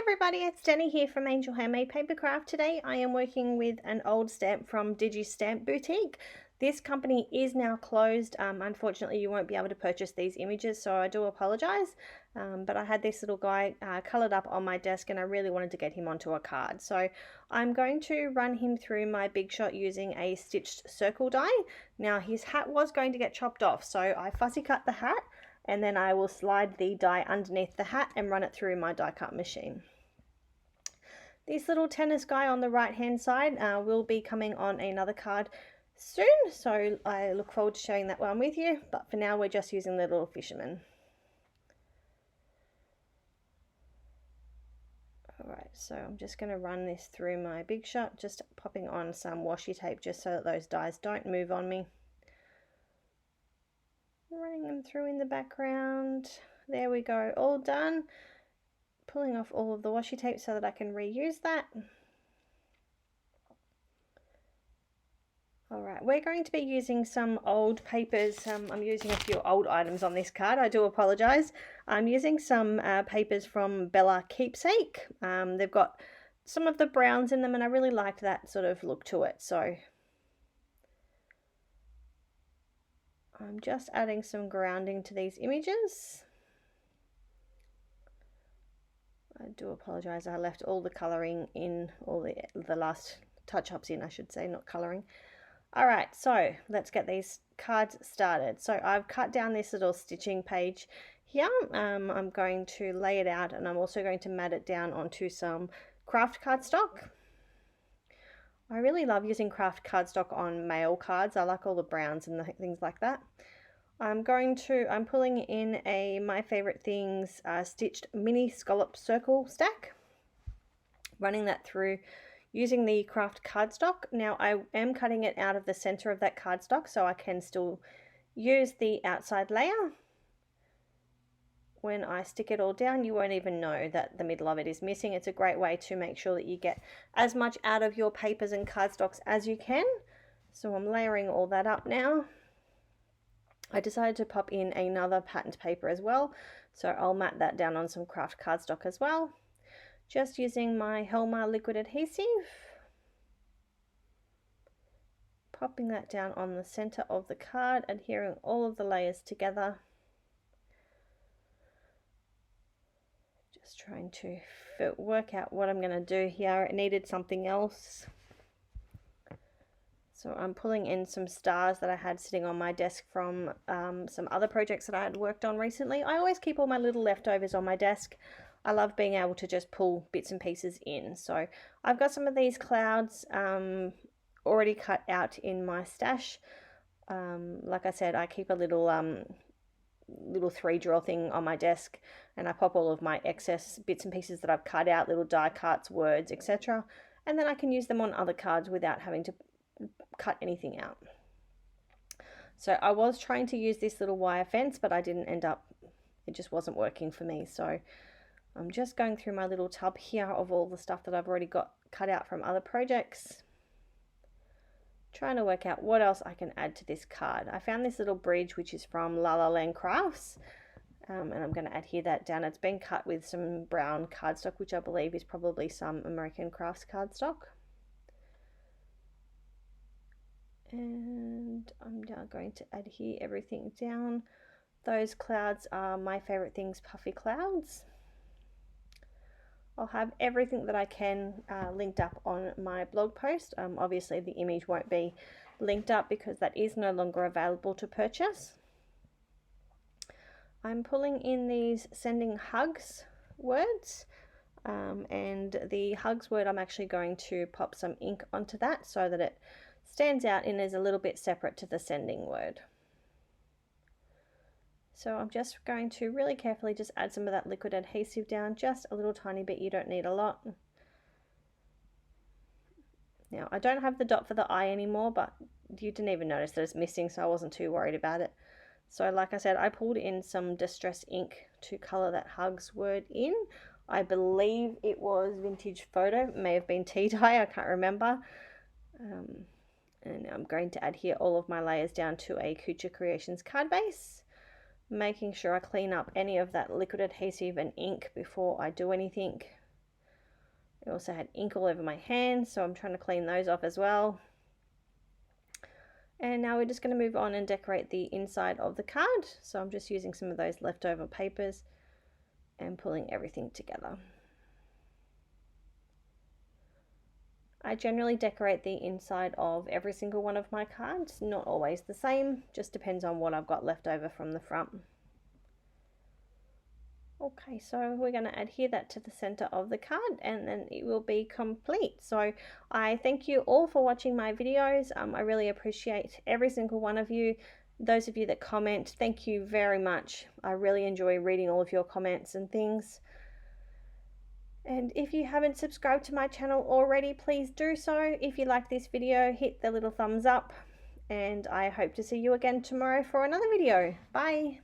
everybody, it's Danny here from Angel Handmade Papercraft. Today I am working with an old stamp from Digi Stamp Boutique. This company is now closed. Unfortunately you won't be able to purchase these images, so I do apologize. But I had this little guy coloured up on my desk and I really wanted to get him onto a card. So I'm going to run him through my Big Shot using a stitched circle die. Now his hat was going to get chopped off, so I fussy cut the hat, and then I will slide the die underneath the hat and run it through my die cut machine. This little tennis guy on the right hand side will be coming on another card soon, so I look forward to sharing that one with you, but for now we're just using the little fisherman. Alright, so I'm just going to run this through my Big Shot, just popping on some washi tape just so that those dies don't move on me. Running them through in the background. There we go, all done. Pulling off all of the washi tape so that I can reuse that. Alright, we're going to be using some old papers. I'm using a few old items on this card, I do apologise. I'm using some papers from Bella Keepsake. They've got some of the browns in them and I really liked that sort of look to it, so I'm just adding some grounding to these images. I do apologise, I left all the colouring in, all the last touch-ups in, I should say, not colouring. Alright, so let's get these cards started. So I've cut down this little stitching page here. I'm going to lay it out and I'm also going to mat it down onto some Kraft cardstock. I really love using Kraft cardstock on mail cards. I like all the browns and things like that. I'm pulling in My Favorite Things stitched mini scallop circle stack, running that through using the Kraft cardstock. Now I am cutting it out of the center of that cardstock so I can still use the outside layer. When I stick it all down, you won't even know that the middle of it is missing. It's a great way to make sure that you get as much out of your papers and cardstocks as you can. So I'm layering all that up now. I decided to pop in another patterned paper as well, so I'll mat that down on some Kraft cardstock as well. Just using my Helma liquid adhesive. Popping that down on the center of the card, adhering all of the layers together. Just trying to work out what I'm going to do here. It needed something else. So I'm pulling in some stars that I had sitting on my desk from some other projects that I had worked on recently. I always keep all my little leftovers on my desk. I love being able to just pull bits and pieces in. So I've got some of these clouds already cut out in my stash. Like I said, I keep a little 3-drawer thing on my desk and I pop all of my excess bits and pieces that I've cut out, little die cuts, words, etc. And then I can use them on other cards without having to cut anything out. So I was trying to use this little wire fence, but I didn't end up, it just wasn't working for me. So I'm just going through my little tub here of all the stuff that I've already got cut out from other projects, trying to work out what else I can add to this card. I found this little bridge which is from La La Land Crafts, and I'm going to adhere that down. It's been cut with some brown cardstock, which I believe is probably some American Crafts cardstock. And I'm now going to adhere everything down. Those clouds are My Favorite Things Puffy clouds. I'll have everything that I can linked up on my blog post. Obviously the image won't be linked up because that is no longer available to purchase. I'm pulling in these sending hugs words, and the hugs word I'm actually going to pop some ink onto that so that it stands out and is a little bit separate to the sending word. So I'm just going to really carefully just add some of that liquid adhesive down, just a little tiny bit, you don't need a lot. Now I don't have the dot for the eye anymore, but you didn't even notice that it's missing, so I wasn't too worried about it. So like I said, I pulled in some distress ink to colour that hugs word in. I believe it was Vintage Photo, it may have been tea dye, I can't remember. And I'm going to adhere all of my layers down to a Kucha Creations card base, making sure I clean up any of that liquid adhesive and ink before I do anything. I also had ink all over my hands, so I'm trying to clean those off as well. And now we're just going to move on and decorate the inside of the card. So I'm just using some of those leftover papers and pulling everything together. I generally decorate the inside of every single one of my cards, not always the same, just depends on what I've got left over from the front. Okay, so we're going to adhere that to the center of the card and then it will be complete. So I thank you all for watching my videos. I really appreciate every single one of you. Those of you that comment, thank you very much. I really enjoy reading all of your comments and things. And if you haven't subscribed to my channel already, please do so. If you like this video, hit the little thumbs up. And I hope to see you again tomorrow for another video. Bye!